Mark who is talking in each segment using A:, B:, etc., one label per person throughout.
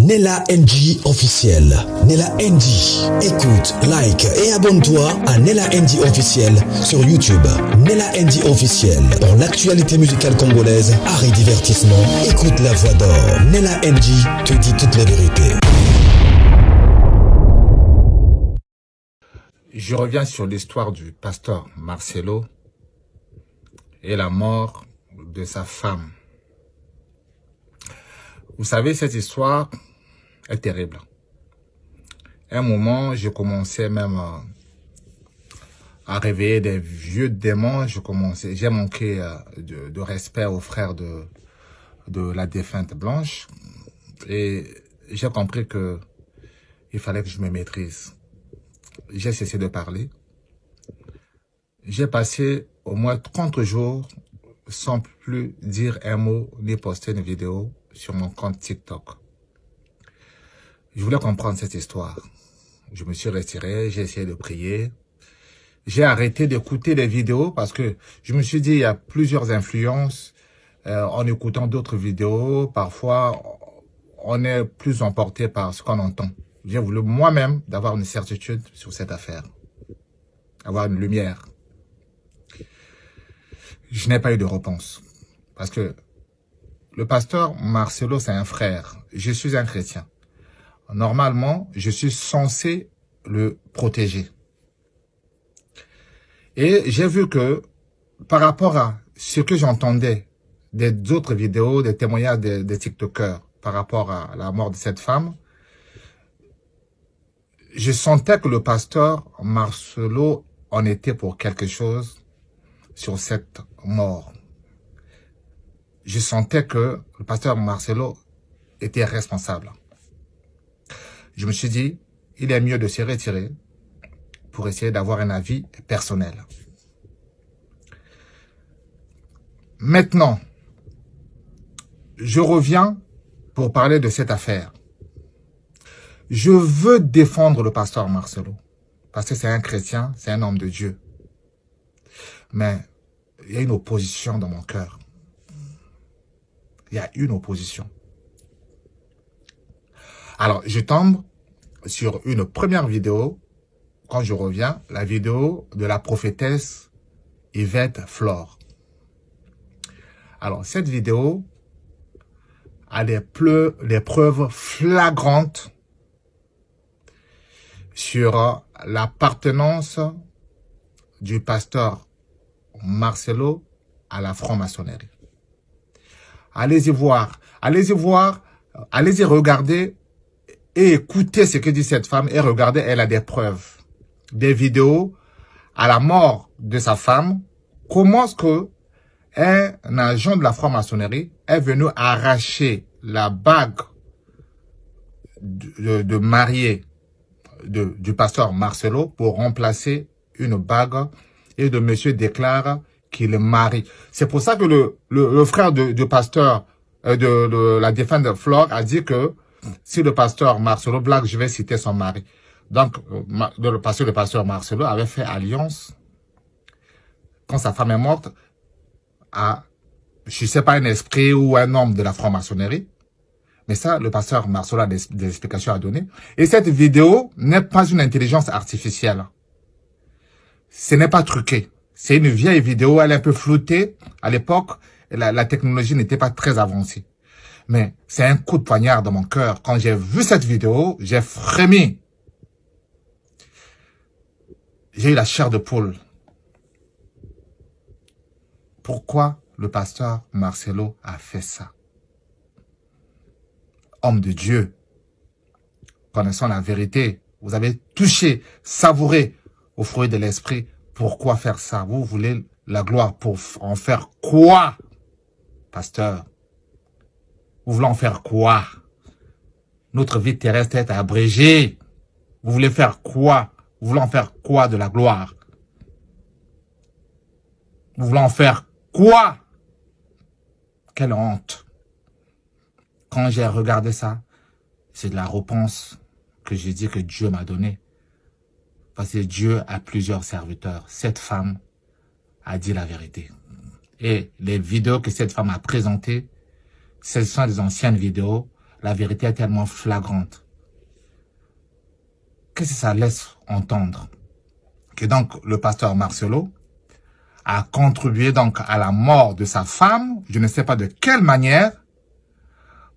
A: Nella NG officiel. Nella NG. Écoute, like et abonne-toi à Nella NG officiel sur YouTube. Nella NG officiel. Pour l'actualité musicale congolaise, art et divertissement, écoute la voix d'or. Nella NG te dit toute la vérité.
B: Je reviens sur l'histoire du pasteur Marcelo et la mort de sa femme. Vous savez, cette histoire est terrible. À un moment, je commençais même à réveiller des vieux démons. J'ai manqué de respect aux frères de la défunte Blanche. Et j'ai compris que il fallait que je me maîtrise. J'ai cessé de parler. J'ai passé au moins 30 jours sans plus dire un mot ni poster une vidéo sur mon compte TikTok. Je voulais comprendre cette histoire. Je me suis retiré, j'ai essayé de prier. J'ai arrêté d'écouter les vidéos parce que je me suis dit il y a plusieurs influences. En écoutant d'autres vidéos, parfois on est plus emporté par ce qu'on entend. J'ai voulu moi-même d'avoir une certitude sur cette affaire. Avoir une lumière. Je n'ai pas eu de réponse. Parce que le pasteur Marcelo, c'est un frère. Je suis un chrétien. Normalement, je suis censé le protéger. Et j'ai vu que, par rapport à ce que j'entendais des autres vidéos, des témoignages des TikTokers, par rapport à la mort de cette femme, je sentais que le pasteur Marcelo en était pour quelque chose sur cette mort. Je sentais que le pasteur Marcelo était responsable. Je me suis dit, il est mieux de se retirer pour essayer d'avoir un avis personnel. Maintenant, je reviens pour parler de cette affaire. Je veux défendre le pasteur Marcelo parce que c'est un chrétien, c'est un homme de Dieu. Mais il y a une opposition dans mon cœur. Il y a une opposition. Alors, je tombe sur une première vidéo, quand je reviens, la vidéo de la prophétesse Yvette Flore. Alors, cette vidéo a des preuves flagrantes sur l'appartenance du pasteur Marcelo à la franc-maçonnerie. Allez-y voir, allez-y regarder et écoutez ce que dit cette femme et regardez, elle a des preuves, des vidéos à la mort de sa femme. Comment est-ce que un agent de la franc-maçonnerie est venu arracher la bague de mariée du pasteur Marcelo pour remplacer une bague et de monsieur déclare qu'il est marié. C'est pour ça que le frère du pasteur de la défunte Flore a dit que si le pasteur Marcelo blague, je vais citer son mari. Donc, le pasteur Marcelo avait fait alliance quand sa femme est morte à, je sais pas, un esprit ou un homme de la franc-maçonnerie. Mais ça, le pasteur Marcelo a des explications à donner. Et cette vidéo n'est pas une intelligence artificielle. Ce n'est pas truqué. C'est une vieille vidéo, elle est un peu floutée. À l'époque, la technologie n'était pas très avancée. Mais c'est un coup de poignard dans mon cœur. Quand j'ai vu cette vidéo, j'ai frémi. J'ai eu la chair de poule. Pourquoi le pasteur Marcelo a fait ça? Homme de Dieu, connaissant la vérité, vous avez touché, savouré au fruit de l'esprit. Pourquoi faire ça? Vous voulez la gloire pour en faire quoi, pasteur? Vous voulez en faire quoi? Notre vie terrestre est abrégée. Vous voulez faire quoi? Vous voulez en faire quoi de la gloire? Vous voulez en faire quoi? Quelle honte! Quand j'ai regardé ça, c'est de la réponse que j'ai dit que Dieu m'a donnée. Parce que Dieu a plusieurs serviteurs. Cette femme a dit la vérité. Et les vidéos que cette femme a présentées, ce sont des anciennes vidéos la vérité est tellement flagrante. Qu'est-ce que ça laisse entendre? Que donc le pasteur Marcelo a contribué donc à la mort de sa femme, je ne sais pas de quelle manière,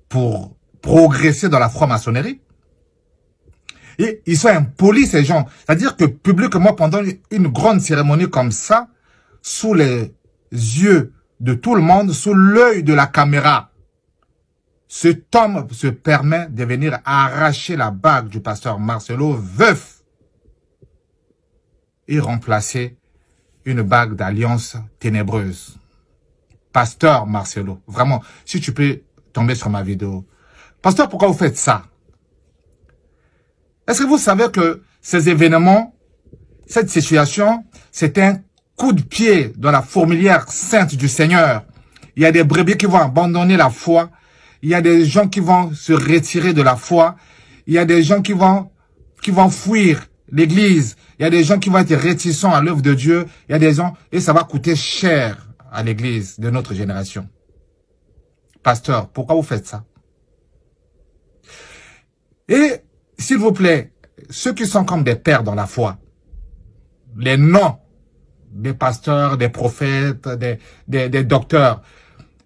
B: pour progresser dans la franc-maçonnerie. Et ils sont impolis, ces gens. C'est-à-dire que publiquement, pendant une grande cérémonie comme ça, sous les yeux de tout le monde, sous l'œil de la caméra, cet homme se permet de venir arracher la bague du pasteur Marcelo, veuf, et remplacer une bague d'alliance ténébreuse. Pasteur Marcelo, vraiment, si tu peux tomber sur ma vidéo. Pasteur, pourquoi vous faites ça? Est-ce que vous savez que ces événements, cette situation, c'est un coup de pied dans la fourmilière sainte du Seigneur? Il y a des brebis qui vont abandonner la foi. Il y a des gens qui vont se retirer de la foi. Il y a des gens qui vont fuir l'église. Il y a des gens qui vont être réticents à l'œuvre de Dieu. Il y a des gens, et ça va coûter cher à l'église de notre génération. Pasteur, pourquoi vous faites ça? Et, s'il vous plaît, ceux qui sont comme des pères dans la foi, les noms des pasteurs, des prophètes, des docteurs,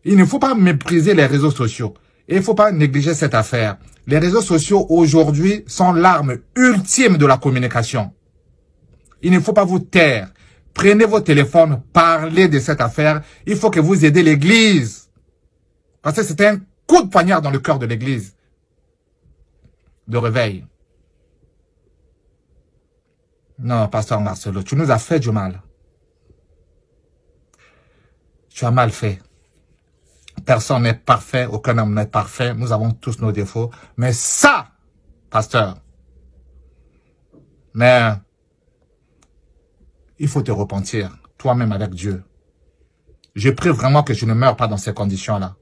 B: il ne faut pas mépriser les réseaux sociaux. Et il ne faut pas négliger cette affaire. Les réseaux sociaux aujourd'hui sont l'arme ultime de la communication. Il ne faut pas vous taire. Prenez vos téléphones, parlez de cette affaire. Il faut que vous aidez l'église. Parce que c'est un coup de poignard dans le cœur de l'église. De réveil. Non, pasteur Marcelo, tu nous as fait du mal. Tu as mal fait. Personne n'est parfait, aucun homme n'est parfait. Nous avons tous nos défauts. Mais ça, pasteur, mais il faut te repentir, toi-même avec Dieu. Je prie vraiment que tu ne meurs pas dans ces conditions-là.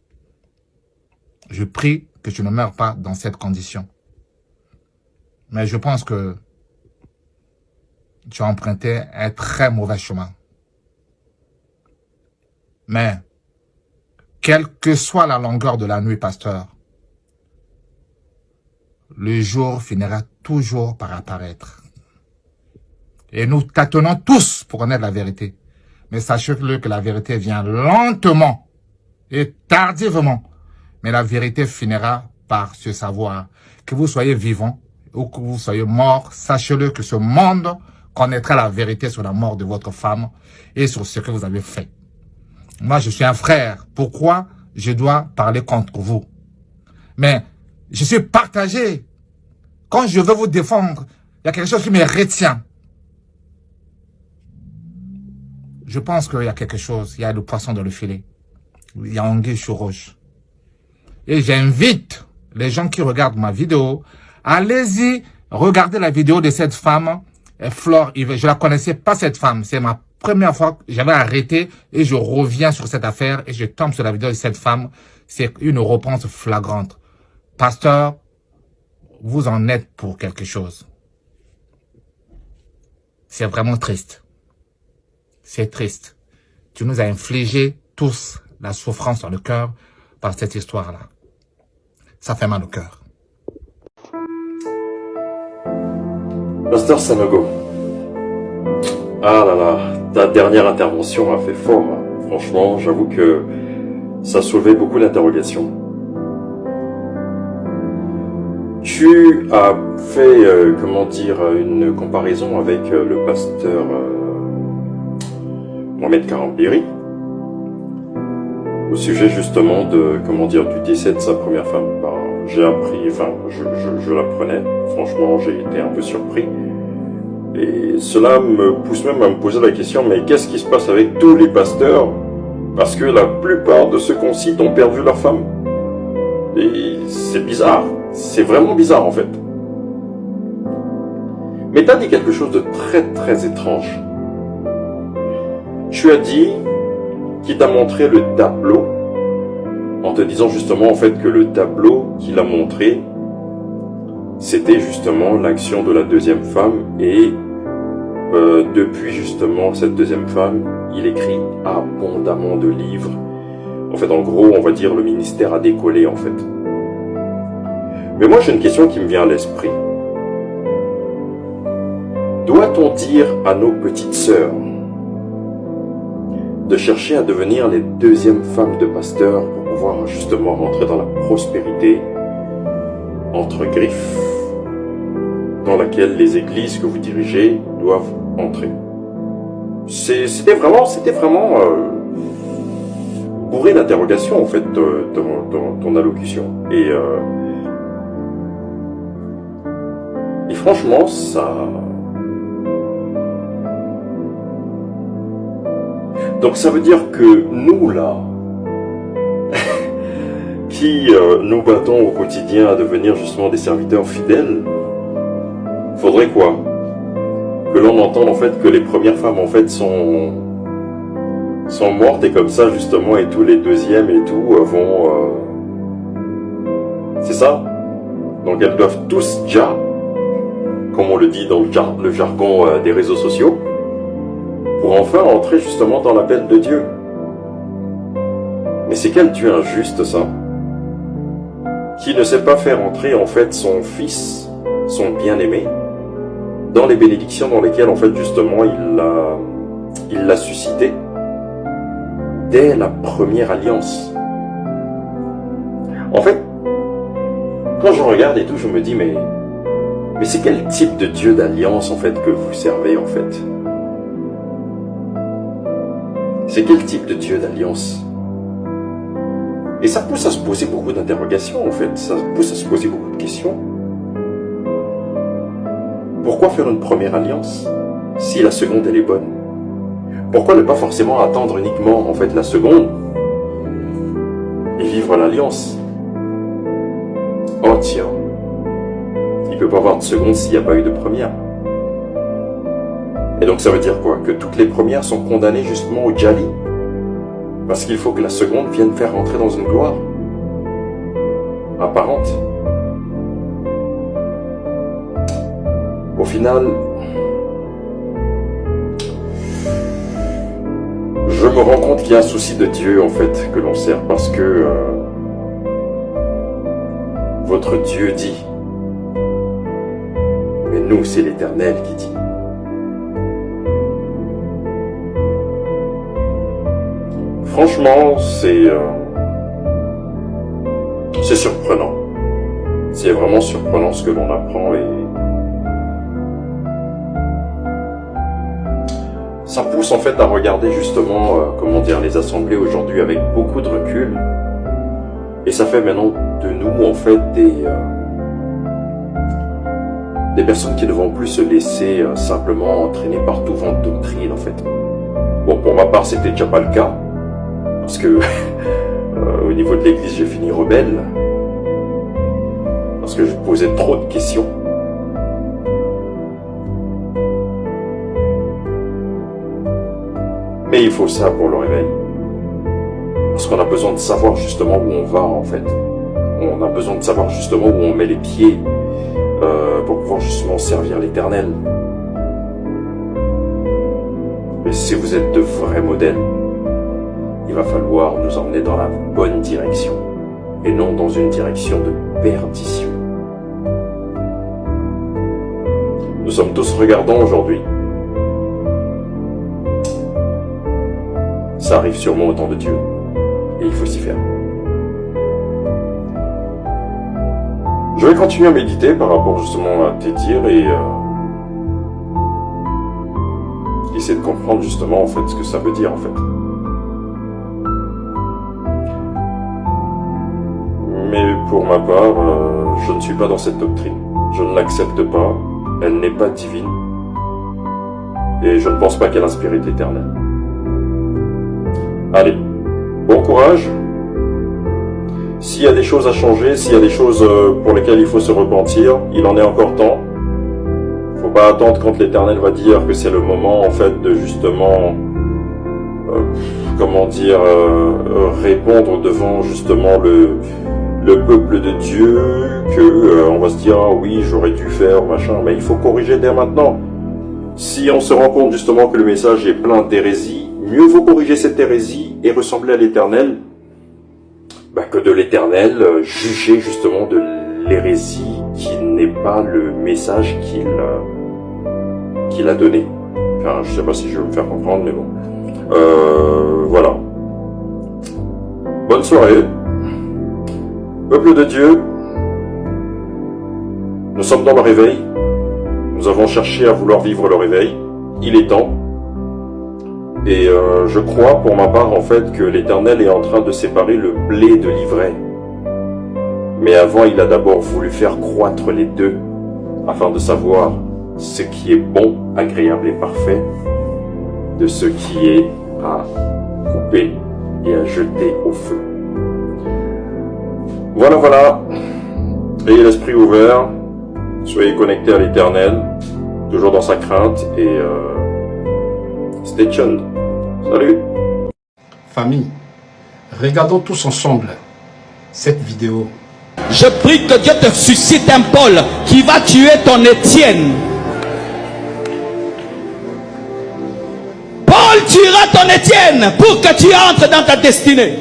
B: Je prie que tu ne meurs pas dans cette condition. Mais je pense que tu as emprunté un très mauvais chemin. Mais, quelle que soit la longueur de la nuit, pasteur, le jour finira toujours par apparaître. Et nous tâtonnons tous pour connaître la vérité. Mais sachez-le que la vérité vient lentement et tardivement. Mais la vérité finira par se savoir. Que vous soyez vivant ou que vous soyez mort, sachez-le que ce monde connaîtra la vérité sur la mort de votre femme et sur ce que vous avez fait. Moi, je suis un frère. Pourquoi je dois parler contre vous? Mais je suis partagé. Quand je veux vous défendre, il y a quelque chose qui me retient. Je pense qu'il y a quelque chose. Il y a le poisson dans le filet. Il y a anguille sur roche. Et j'invite les gens qui regardent ma vidéo, allez-y, regardez la vidéo de cette femme, Flore Yves. Je la connaissais pas, cette femme. C'est ma première fois que j'avais arrêté et je reviens sur cette affaire et je tombe sur la vidéo de cette femme. C'est une réponse flagrante. Pasteur, vous en êtes pour quelque chose. C'est vraiment triste. C'est triste. Tu nous as infligé tous la souffrance dans le cœur par cette histoire-là. Ça fait mal au cœur.
C: Pasteur Sanogo. Ah là là, ta dernière intervention a fait fort. Franchement, j'avoue que ça soulevait beaucoup d'interrogations. Tu as fait, comment dire, une comparaison avec le pasteur Mohamed Karambiri au sujet justement de, comment dire, du décès de sa première femme. Ben, j'ai appris, enfin, je l'apprenais. Franchement, j'ai été un peu surpris. Et cela me pousse même à me poser la question, mais qu'est-ce qui se passe avec tous les pasteurs? Parce que la plupart de ceux qu'on cite ont perdu leur femme. Et c'est bizarre. C'est vraiment bizarre en fait. Mais tu as dit quelque chose de très très étrange. Tu as dit qu'il t'a montré le tableau en te disant justement en fait que le tableau qu'il a montré c'était justement l'action de la deuxième femme et depuis justement cette deuxième femme, il écrit abondamment de livres. En fait, en gros, on va dire le ministère a décollé en fait. Mais moi, j'ai une question qui me vient à l'esprit. Doit-on dire à nos petites sœurs de chercher à devenir les deuxièmes femmes de pasteurs pour pouvoir justement rentrer dans la prospérité, entre griffes, dans laquelle les églises que vous dirigez doivent entrer? C'était vraiment bourré d'interrogations en fait dans ton allocution. Et franchement, ça... Donc ça veut dire que nous là, qui nous battons au quotidien à devenir justement des serviteurs fidèles, faudrait quoi? Que l'on entende en fait que les premières femmes en fait sont mortes et comme ça justement et tous les deuxièmes et tout vont... C'est ça? Donc elles doivent tous déjà, comme on le dit dans le jargon des réseaux sociaux, pour enfin entrer justement dans l'appel de Dieu. Mais c'est quel Dieu injuste ça, qui ne sait pas faire entrer en fait son fils, son bien-aimé, dans les bénédictions dans lesquelles en fait justement il l'a suscité dès la première alliance. En fait, quand je regarde et tout, je me dis mais c'est quel type de Dieu d'alliance en fait que vous servez en fait? C'est quel type de Dieu d'alliance? Et ça pousse à se poser beaucoup d'interrogations en fait, ça pousse à se poser beaucoup de questions. Pourquoi faire une première alliance si la seconde elle est bonne? Pourquoi ne pas forcément attendre uniquement en fait la seconde et vivre l'alliance? Oh tiens, il ne peut pas y avoir de seconde s'il n'y a pas eu de première. Et donc ça veut dire quoi? Que toutes les premières sont condamnées justement au Djali? Parce qu'il faut que la seconde vienne faire rentrer dans une gloire apparente. Au final, je me rends compte qu'il y a un souci de Dieu en fait que l'on sert, parce que votre Dieu dit, mais nous c'est l'Éternel qui dit. Franchement, c'est surprenant. C'est vraiment surprenant ce que l'on apprend et ça pousse en fait à regarder justement, comment dire, les assemblées aujourd'hui avec beaucoup de recul. Et ça fait maintenant de nous en fait des personnes qui ne vont plus se laisser simplement entraîner par tout vent de doctrine en fait. Bon, pour ma part, c'était déjà pas le cas. Parce que au niveau de l'église, j'ai fini rebelle. Parce que je posais trop de questions. Mais il faut ça pour le réveil. Parce qu'on a besoin de savoir justement où on va en fait. On a besoin de savoir justement où on met les pieds pour pouvoir justement servir l'Éternel. Mais si vous êtes de vrais modèles, il va falloir nous emmener dans la bonne direction et non dans une direction de perdition. Nous sommes tous regardants aujourd'hui. Ça arrive sûrement au temps de Dieu et il faut s'y faire. Je vais continuer à méditer par rapport justement à tes dires et essayer de comprendre justement en fait ce que ça veut dire en fait. Mais pour ma part, je ne suis pas dans cette doctrine. Je ne l'accepte pas. Elle n'est pas divine. Et je ne pense pas qu'elle inspire de l'Éternel. Allez, bon courage. S'il y a des choses à changer, s'il y a des choses pour lesquelles il faut se repentir, il en est encore temps. Il ne faut pas attendre quand l'Éternel va dire que c'est le moment en fait de justement, comment dire, répondre devant justement le peuple de Dieu, que on va se dire ah oui j'aurais dû faire machin, mais il faut corriger dès maintenant. Si on se rend compte justement que le message est plein d'hérésie, mieux vaut corriger cette hérésie et ressembler à l'Éternel que de l'Éternel juger justement de l'hérésie qui n'est pas le message qu'il a donné. Enfin, je sais pas si je vais me faire comprendre, mais bon. Voilà. Bonne soirée. Peuple de Dieu, nous sommes dans le réveil. Nous avons cherché à vouloir vivre le réveil. Il est temps. Et je crois, pour ma part, en fait, que l'Éternel est en train de séparer le blé de l'ivraie. Mais avant, il a d'abord voulu faire croître les deux, afin de savoir ce qui est bon, agréable et parfait, de ce qui est à couper et à jeter au feu. Voilà, voilà. Ayez l'esprit ouvert, soyez connectés à l'Éternel, toujours dans sa crainte, et stay tuned. Salut.
D: Famille, regardons tous ensemble cette vidéo.
E: Je prie que Dieu te suscite un Paul qui va tuer ton Étienne. Paul tuera ton Étienne pour que tu entres dans ta destinée.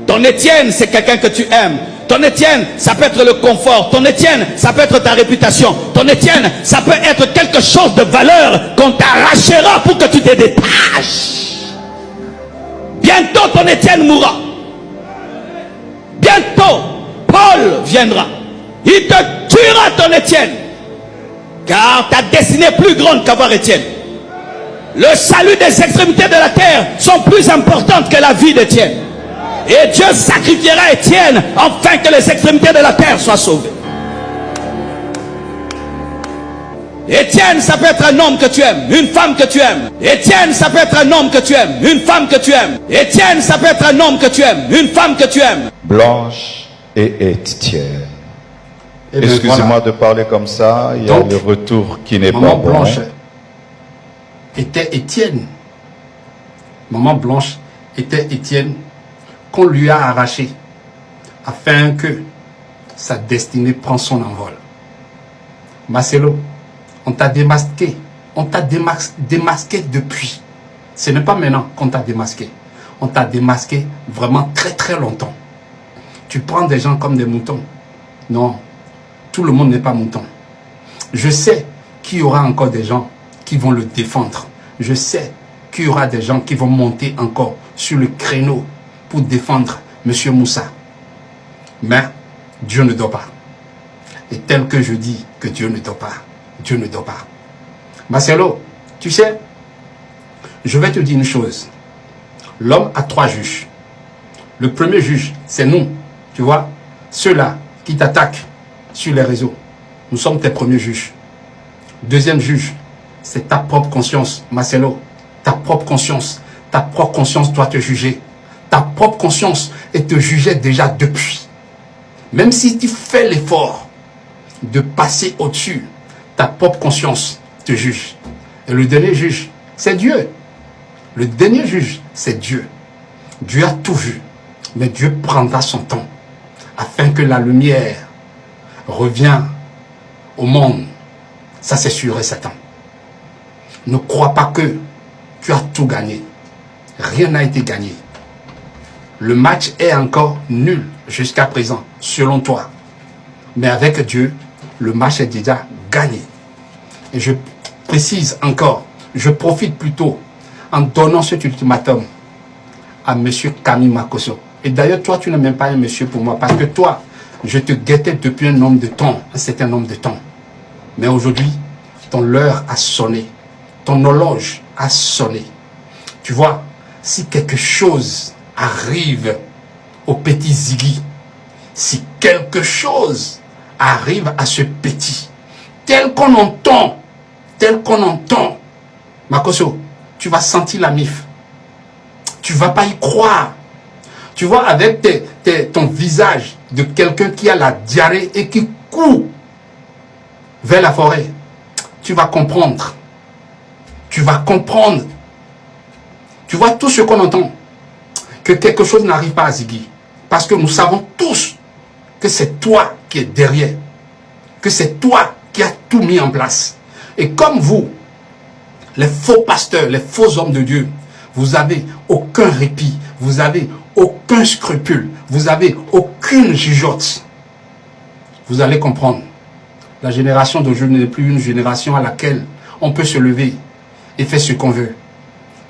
E: Ton Étienne, c'est quelqu'un que tu aimes. Ton Étienne, ça peut être le confort. Ton Étienne, ça peut être ta réputation. Ton Étienne, ça peut être quelque chose de valeur qu'on t'arrachera pour que tu te détaches. Bientôt, ton Étienne mourra. Bientôt, Paul viendra. Il te tuera, ton Étienne. Car ta destinée est plus grande qu'avoir Étienne. Le salut des extrémités de la terre sont plus importantes que la vie d'Étienne. Et Dieu sacrifiera Étienne afin que les extrémités de la terre soient sauvées. Étienne, ça peut être un homme que tu aimes, une femme que tu aimes. Étienne, ça peut être un homme que tu aimes, une femme que tu aimes. Étienne, ça peut être un homme que tu aimes, une femme que tu aimes.
F: Blanche et Étienne.
D: Et bien,
F: excusez-moi
D: voilà.
F: de parler comme ça, il y
D: Donc,
F: a le retour qui n'est pas
D: Maman
F: bon.
D: Blanche était Étienne. Maman Blanche était Étienne qu'on lui a arraché afin que sa destinée prenne son envol. Marcelo, on t'a démasqué. On t'a démasqué depuis. Ce n'est pas maintenant qu'on t'a démasqué. On t'a démasqué vraiment très très longtemps. Tu prends des gens comme des moutons. Non, tout le monde n'est pas mouton. Je sais qu'il y aura encore des gens qui vont le défendre. Je sais qu'il y aura des gens qui vont monter encore sur le créneau pour défendre M. Moussa. Mais Dieu ne dort pas. Et tel que je dis que Dieu ne dort pas, Dieu ne dort pas. Marcelo, tu sais, je vais te dire une chose. L'homme a 3 juges. Le premier juge, c'est nous. Tu vois, ceux-là qui t'attaquent sur les réseaux. Nous sommes tes premiers juges. Deuxième juge, c'est ta propre conscience, Marcelo. Ta propre conscience. Ta propre conscience doit te juger. Ta propre conscience et te jugeait déjà depuis. Même si tu fais l'effort de passer au-dessus, ta propre conscience te juge. Et le dernier juge, c'est Dieu. Le dernier juge, c'est Dieu. Dieu a tout vu. Mais Dieu prendra son temps afin que la lumière revienne au monde. Ça, c'est sûr et certain. Ne crois pas que tu as tout gagné. Rien n'a été gagné. Le match est encore nul jusqu'à présent, selon toi. Mais avec Dieu, le match est déjà gagné. Et je précise encore, je profite plutôt en donnant cet ultimatum à M. Camille Makosso. Et d'ailleurs, toi, tu n'es même pas un monsieur pour moi, parce que toi, je te guettais depuis un nombre de temps, un certain nombre de temps. Mais aujourd'hui, ton heure a sonné, ton horloge a sonné. Tu vois, si quelque chose arrive au petit Ziggy, si quelque chose arrive à ce petit, tel qu'on entend, Makosso, tu vas sentir la mif. Tu vas pas y croire. Tu vois, avec ton visage de quelqu'un qui a la diarrhée et qui court vers la forêt, tu vas comprendre. Tu vas comprendre. Tu vois tout ce qu'on entend. Que quelque chose n'arrive pas à Ziggy. Parce que nous savons tous que c'est toi qui es derrière. Que c'est toi qui as tout mis en place. Et comme vous, les faux pasteurs, les faux hommes de Dieu, vous n'avez aucun répit. Vous n'avez aucun scrupule. Vous n'avez aucune jugeote. Vous allez comprendre. La génération d'aujourd'hui n'est plus une génération à laquelle on peut se lever et faire ce qu'on veut.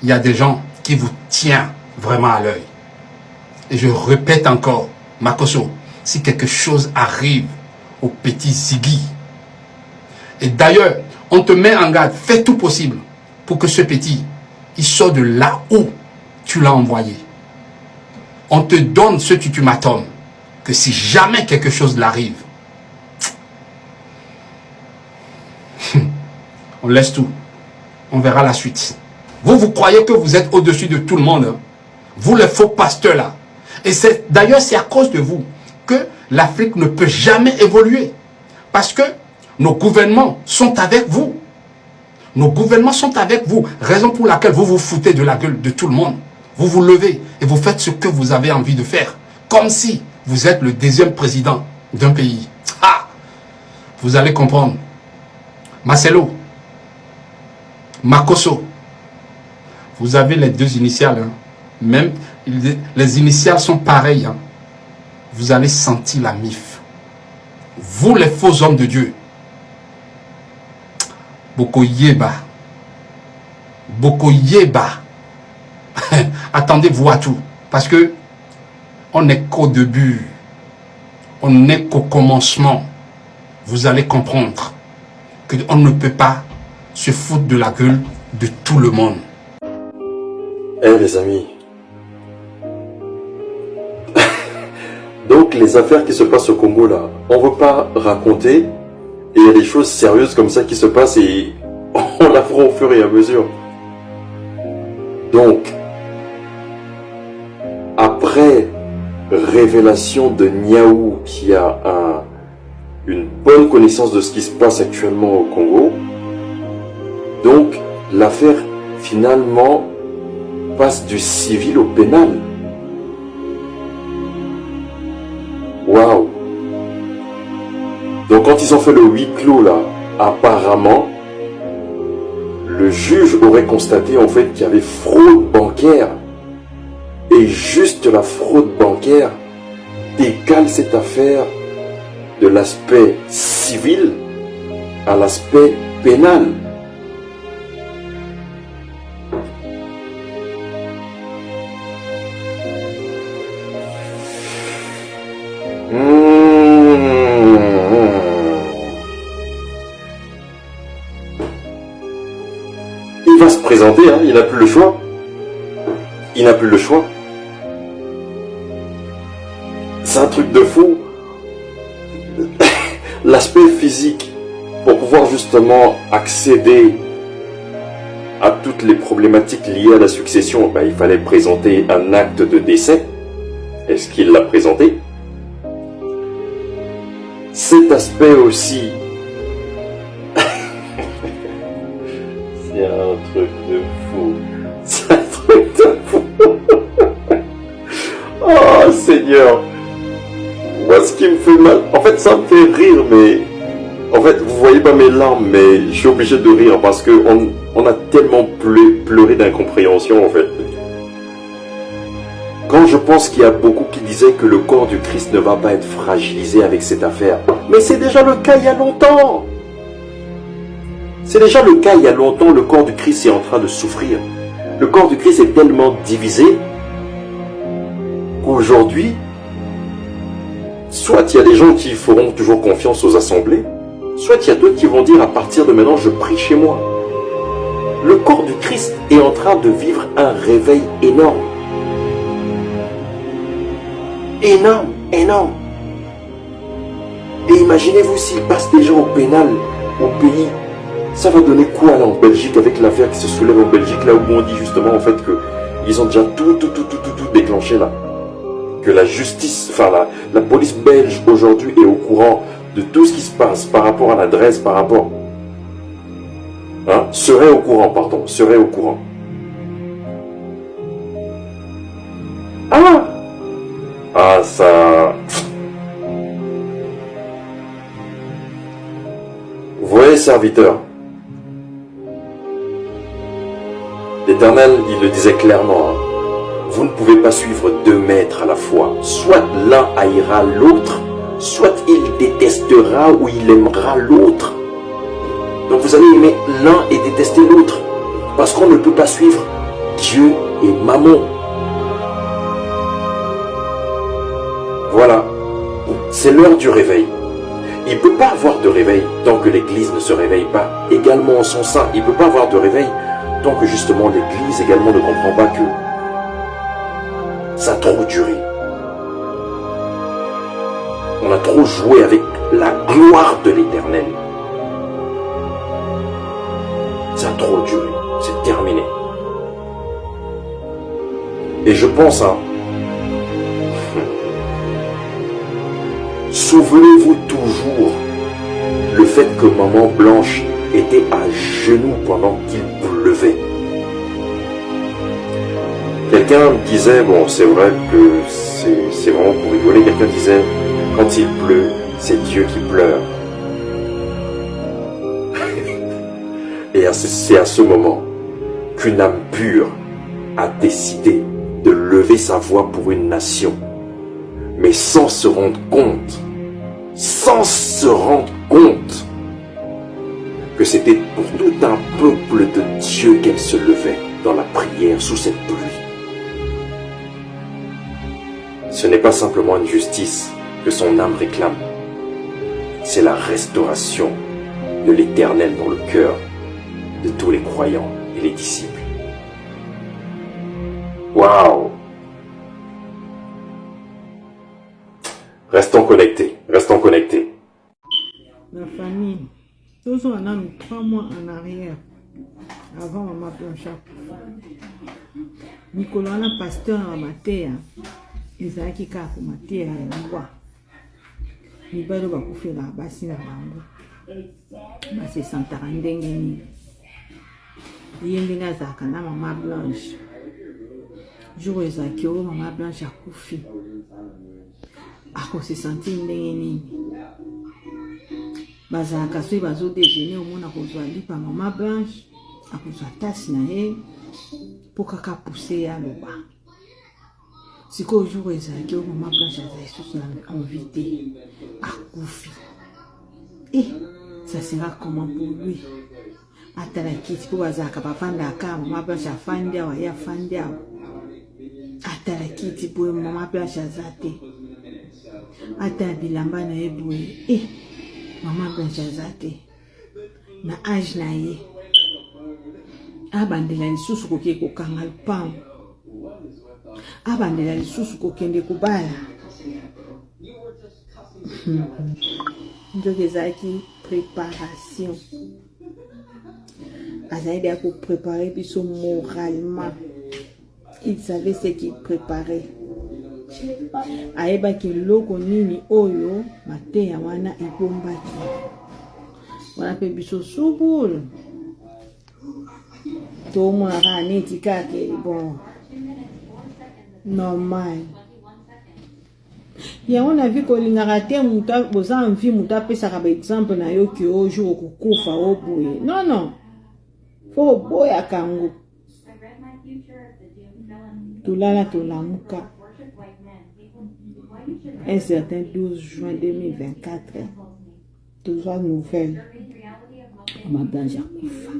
D: Il y a des gens qui vous tiennent vraiment à l'œil. Et je répète encore, Makoso, si quelque chose arrive au petit Ziggy, et d'ailleurs, on te met en garde, fais tout possible pour que ce petit, il sorte de là où tu l'as envoyé. On te donne ce ultimatum, que si jamais quelque chose l'arrive, on laisse tout. On verra la suite. Vous croyez que vous êtes au-dessus de tout le monde. Hein? Vous les faux pasteurs là. Et d'ailleurs, c'est à cause de vous que l'Afrique ne peut jamais évoluer. Parce que nos gouvernements sont avec vous. Nos gouvernements sont avec vous. Raison pour laquelle vous vous foutez de la gueule de tout le monde. Vous vous levez et vous faites ce que vous avez envie de faire. Comme si vous êtes le deuxième président d'un pays. Ah! Vous allez comprendre. Marcelo, Makoso, vous avez les deux initiales. Hein. Même les initiales sont pareilles. Hein. Vous allez sentir la mif. Vous les faux hommes de Dieu. Boko Yeba. Boko Yeba. Attendez-vous à tout. Parce que on n'est qu'au début. On n'est qu'au commencement. Vous allez comprendre qu'on ne peut pas se foutre de la gueule de tout le monde.
C: Eh les amis. Donc les affaires qui se passent au Congo là, on ne veut pas raconter. Et il y a des choses sérieuses comme ça qui se passent et on la fera au fur et à mesure. Donc, après révélation de Niaou qui a une bonne connaissance de ce qui se passe actuellement au Congo, donc l'affaire finalement passe du civil au pénal. Waouh! Donc quand ils ont fait le huis clos là, apparemment, le juge aurait constaté en fait qu'il y avait fraude bancaire. Et juste la fraude bancaire décale cette affaire de l'aspect civil à l'aspect pénal. Il va se présenter, hein, il n'a plus le choix. Il n'a plus le choix. C'est un truc de fou. L'aspect physique, pour pouvoir justement accéder à toutes les problématiques liées à la succession, ben, il fallait présenter un acte de décès. Est-ce qu'il l'a présenté? Cet aspect aussi, c'est un truc de fou. C'est un truc de fou. Oh Seigneur. Moi, ce qui me fait mal, en fait, ça me fait rire, mais en fait, vous voyez pas mes larmes, mais je suis obligé de rire parce que on a tellement pleuré d'incompréhension, en fait. Quand je pense qu'il y a beaucoup qui disaient que le corps du Christ ne va pas être fragilisé avec cette affaire, mais c'est déjà le cas il y a longtemps. C'est déjà le cas il y a longtemps, le corps du Christ est en train de souffrir. Le corps du Christ est tellement divisé qu'aujourd'hui, soit il y a des gens qui feront toujours confiance aux assemblées, soit il y a d'autres qui vont dire à partir de maintenant je prie chez moi. Le corps du Christ est en train de vivre un réveil énorme. Énorme, énorme. Et imaginez-vous s'il passe déjà au pénal, au pays, ça va donner quoi là en Belgique avec l'affaire qui se soulève en Belgique, là où on dit justement en fait que ils ont déjà tout déclenché là. Que la justice, enfin la police belge aujourd'hui est au courant de tout ce qui se passe par rapport à l'adresse, par rapport... Hein, serait au courant. Ah, ça... Vous voyez, serviteur, l'Éternel, il le disait clairement, hein, vous ne pouvez pas suivre 2 maîtres à la fois. Soit l'un haïra l'autre, soit il détestera ou il aimera l'autre. Donc vous allez aimer l'un et détester l'autre. Parce qu'on ne peut pas suivre Dieu et Mammon. Voilà, c'est l'heure du réveil. Il ne peut pas avoir de réveil tant que l'Église ne se réveille pas également en son sein. Il ne peut pas avoir de réveil tant que justement l'Église également ne comprend pas que ça a trop duré. On a trop joué avec la gloire de l'Éternel. Ça a trop duré. C'est terminé. Et je pense, souvenez-vous toujours le fait que Maman Blanche était à genoux pendant qu'il pleuvait. Quelqu'un disait, bon c'est vrai que c'est vraiment pour rigoler, quelqu'un disait, quand il pleut, c'est Dieu qui pleure. Et c'est à ce moment qu'une âme pure a décidé de lever sa voix pour une nation, mais sans se rendre compte que c'était pour tout un peuple de Dieu qu'elle se levait dans la prière sous cette pluie. Ce n'est pas simplement une justice que son âme réclame, c'est la restauration de l'Éternel dans le cœur de tous les croyants et les disciples. Waouh! Restons connectés, restons connectés.
G: La famille, tous on a 3 mois en arrière, avant Maman Blanche. Nicolas, le pasteur à Matéa, Isaac Kako Matéa, Niwa. Nibalo bakufela basi na bango. Basi santara ndenge ni. Yende ngazaka na Maman Blanche. Jour ezaki o Maman Blanche akufi. Ako se sentir ndenge nini. Bazaka so bazo déjeuner au mona kozwa lipa Maman Blanche, akozwa tasi na ye pour kaka pousser ya loba. Siko jour ezaki o Maman Blanche azali sous na invité akufi. Et ça sera comment pour lui? Atalaki pour bazaka bafanda ka Maman Blanche afandi awa ya fandi awa. Atalaki pour Maman Blanche azate. Ata bilamba na eboué. Maman Blanche azate. Na âge na ye. Abandela lisusu koke kokanga lupango. Abandela lisusu kokende kubala. Donc ezaki préparation. Azaïde a pour préparer biso moralement. Il savait ce qu'il préparait. Aeba ki loko nini oyo mateya wana ebombaki. Wana pe biso subul. To mona ka neti kake bon. Normal. Ya on a vu ko lingaka te muta boza envie muta pesa ka exemple na yo ki o jour ko kufa o boye. Non non. Faut boya kango. Tulala tulamuka. Un certain 12 juin 2024, toujours nouvelle. Maman Blanche akufa.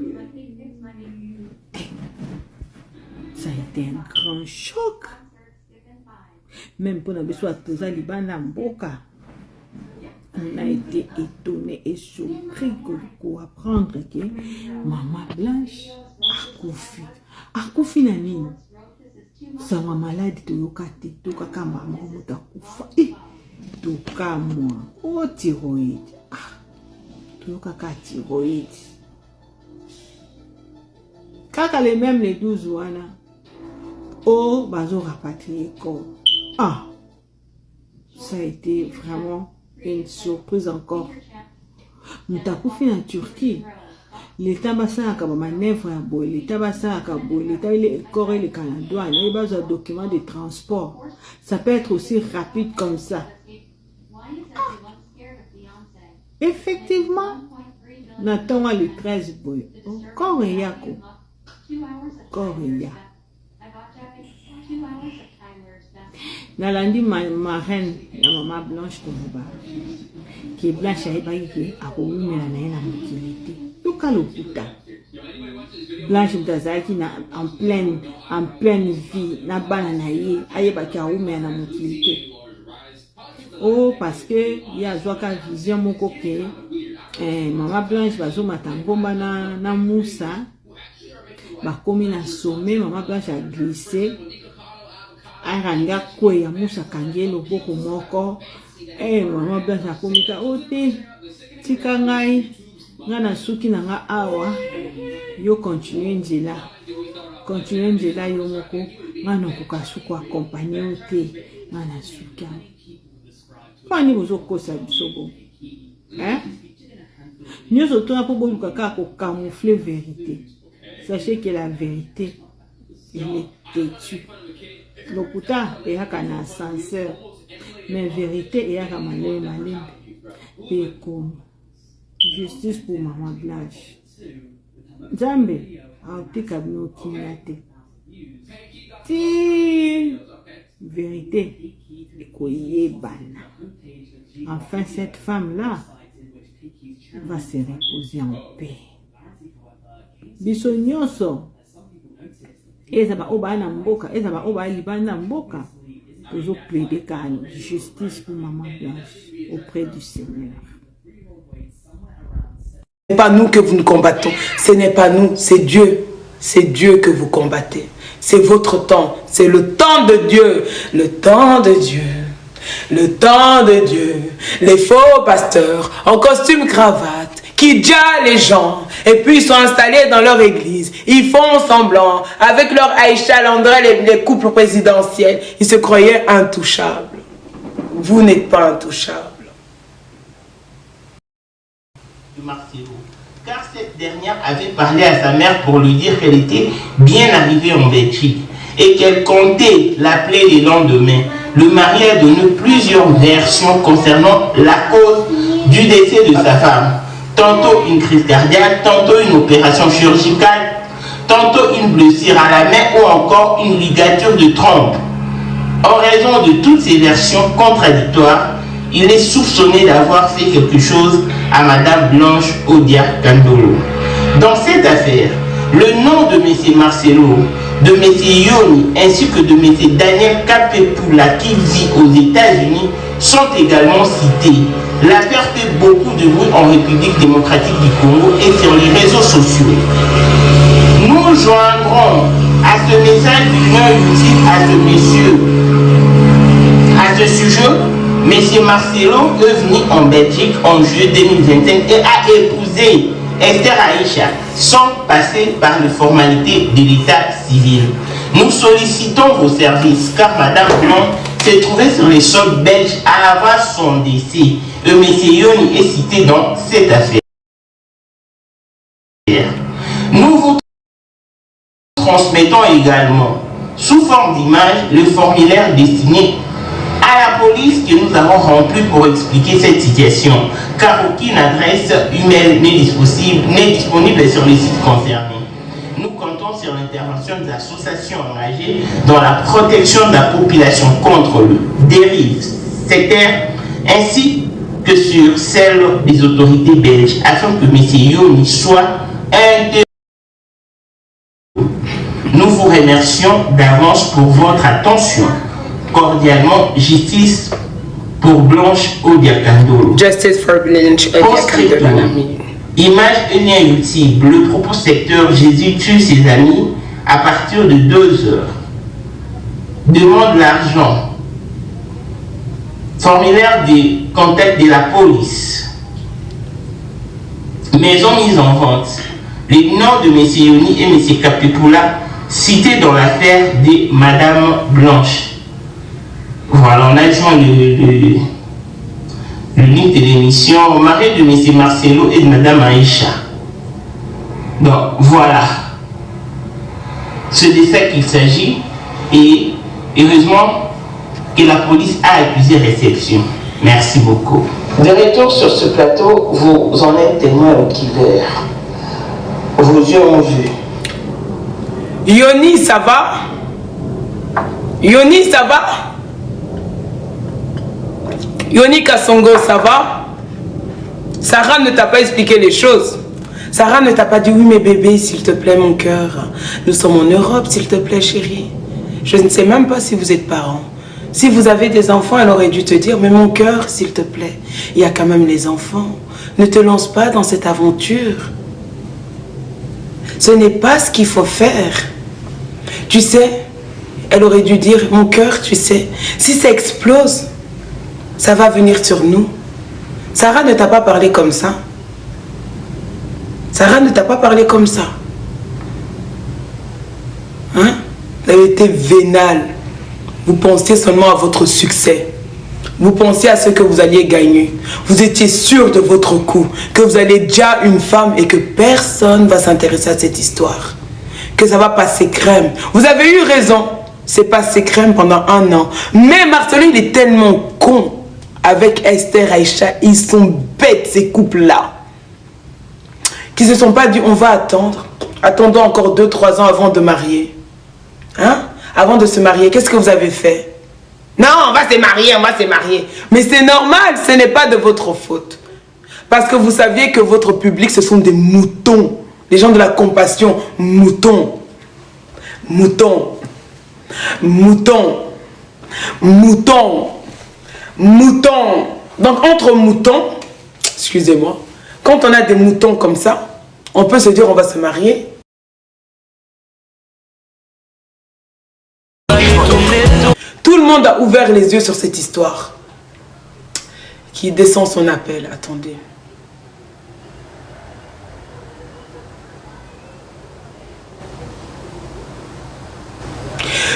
G: Ça a été un grand choc. Même pour nous soit tous Libana Mboka. On a été étonnés et surpris pour apprendre que Maman Blanche akufi. Akufi na nini? Ça m'a malade de yokate, to kaka maman mota kufa. To kamwa, oh thyroïde. To kaka thyroïde. Kaka les mêmes les 12 wana. Oh, bazo rapatrié corps. Ça a été vraiment une surprise encore. Mutakufi en Turquie. L'État basa akaba manœuvre ya boy, l'État basa akabo, l'État il est corps le Canada, il y a besoin de documents de transport. Ça peut être aussi rapide comme ça. Effectivement, n'attend le 13 boy. Korea ko. Korea. nalandi marraine ya mama Blanche Komoba qui Blanche ayebaki ke akoumela na ye na mokili te yoka lokuta Blanche mutazalaki en pleine vie na bana na ye ayebaki akoumela na mokili te oh parce que ye azwaka vision moko ke mama Blanche bazomata ngomba na musa bakomi na sommet mama Blanche a glissé aranga kwe ya musa kangie loboko moko mama Blanche akomika ote tika ngai na suki na nga awa yo continue nzela yo moko nga na koka accompagner ote nga na suki pani bozokosa biso bo nyonso tona mpo boluka kaka kocamoufler vérité. Sachez que la vérité elle est têtue. Lokuta eyaka na ascenseur mais vérité eyaka malembe pe komi. Justice pour maman Blanche. Nzambe aotika bino kimia te. Ti vérité ekoyebana. Enfin cette femme là va se reposer en paix. Biso nyonso ezaba oba na mboka ezaba oba libanda mboka tozo plaider ka justice pour maman Blanche auprès du Seigneur.
H: Ce n'est pas nous que vous nous combattons, ce n'est pas nous, c'est Dieu. C'est Dieu que vous combattez. C'est votre temps, c'est le temps de Dieu, le temps de Dieu. Le temps de Dieu, les faux pasteurs en costume cravate qui diaient les gens et puis ils sont installés dans leur église. Ils font semblant avec leur Aïcha Landra, les couples présidentiels. Ils se croyaient intouchables. Vous n'êtes pas intouchables.
I: Car cette dernière avait parlé à sa mère pour lui dire qu'elle était bien arrivée en Belgique et qu'elle comptait l'appeler le lendemain. Le mari a donné plusieurs versions concernant la cause du décès de sa femme. Tantôt une crise cardiaque, tantôt une opération chirurgicale, tantôt une blessure à la main ou encore une ligature de trompe. En raison de toutes ces versions contradictoires, il est soupçonné d'avoir fait quelque chose à Madame Blanche Odia Kandolo. Dans cette affaire, le nom de M. Marcelo, de M. Yoni ainsi que de M. Daniel Kapepula qui vit aux États-Unis sont également cités. L'affaire fait beaucoup de bruit en République démocratique du Congo et sur les réseaux sociaux. Nous joindrons à ce message d'union utile à ce monsieur. À ce sujet, M. Marcelo est venu en Belgique en juillet 2025 et a épousé Esther Aïcha sans passer par les formalités de l'état civil. Nous sollicitons vos services car Madame Blanc s'est trouvée sur les sols belges avant son décès. Et M. Yoni est cité dans cette affaire. Nous vous transmettons également sous forme d'image le formulaire destiné à la police que nous avons rempli pour expliquer cette situation, car aucune adresse email n'est disponible sur les sites concernés. Nous comptons sur l'intervention des associations engagées dans la protection de la population contre le dérive sectaire, ainsi que sur celle des autorités belges, afin que M. Yoni soit interrogé. Nous vous remercions d'avance pour votre attention. Cordialement, justice pour Blanche Odia Kandolo.
H: Justice for Blanche Odia Kandolo.
I: Image et lien utile. Le propos secteur Jésus tue ses amis à partir de 2 heures. Demande l'argent. Formulaire de contact de la police. Maison mise en vente. Les noms de M. Yoni et M. Kapepula cités dans l'affaire de Madame Blanche. Voilà, on a joint le link de l'émission, mari de M. Marcelo et de Mme Aïcha. Donc, voilà. C'est de ça qu'il s'agit. Et heureusement que la police a accusé réception. Merci beaucoup. De retour sur ce plateau, vous en êtes témoin oculaire. Vos yeux ont vu.
H: Yoni, ça va? Yoni, ça va? Yoni Kasongo, ça va? Sarah ne t'a pas expliqué les choses. Sarah ne t'a pas dit, oui, mais bébé, s'il te plaît, mon cœur. Nous sommes en Europe, s'il te plaît, chérie. Je ne sais même pas si vous êtes parents. Si vous avez des enfants, elle aurait dû te dire, mais mon cœur, s'il te plaît, il y a quand même les enfants. Ne te lance pas dans cette aventure. Ce n'est pas ce qu'il faut faire. Tu sais, elle aurait dû dire, mon cœur, tu sais, si ça explose, ça va venir sur nous. Sarah ne t'a pas parlé comme ça. Sarah ne t'a pas parlé comme ça. Hein? Vous avez été vénal. Vous pensiez seulement à votre succès. Vous pensiez à ce que vous alliez gagner. Vous étiez sûr de votre coup, que vous allez déjà une femme et que personne ne va s'intéresser à cette histoire. Que ça va passer crème. Vous avez eu raison. C'est passé crème pendant 1 an. Mais Marcelin, il est tellement con. Avec Esther, Aïcha, ils sont bêtes ces couples-là. Qui se sont pas dit, on va attendre. Attendons encore 2-3 ans avant de marier. Hein? Avant de se marier, qu'est-ce que vous avez fait? Non, on va se marier, on va se marier. Mais c'est normal, ce n'est pas de votre faute. Parce que vous saviez que votre public, ce sont des moutons. Les gens de la compassion, moutons. Moutons. Moutons. Moutons. Moutons. Donc entre moutons, excusez-moi, quand on a des moutons comme ça, on peut se dire on va se marier. Tout le monde a ouvert les yeux sur cette histoire. Qui descend son appel, attendez.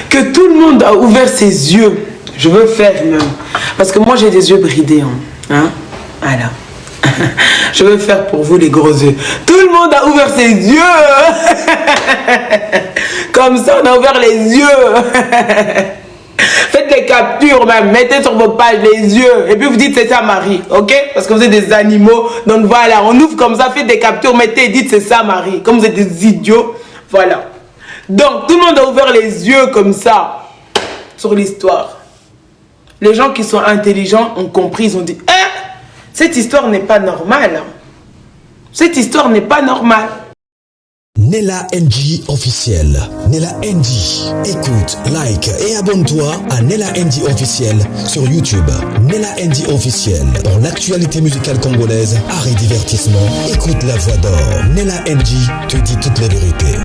H: Que tout le monde a ouvert ses yeux. Je veux faire même. Parce que moi j'ai des yeux bridés. Hein? Voilà. Je veux faire pour vous les gros yeux. Tout le monde a ouvert ses yeux. Comme ça, on a ouvert les yeux. Faites des captures même. Mettez sur vos pages les yeux. Et puis vous dites c'est ça Marie. Ok? Parce que vous êtes des animaux. Donc voilà, on ouvre comme ça. Faites des captures. Mettez et dites c'est ça Marie. Comme vous êtes des idiots. Voilà. Donc tout le monde a ouvert les yeux comme ça. Sur l'histoire. Les gens qui sont intelligents ont compris. Ils ont dit cette histoire n'est pas normale. Cette histoire n'est pas normale.
A: Nella NG officiel. Nella NG. Écoute, like et abonne-toi à Nella NG officiel sur YouTube. Nella NG officiel. Pour l'actualité musicale congolaise, art et divertissement, écoute la voix d'or. Nella NG te dit toutes les vérités.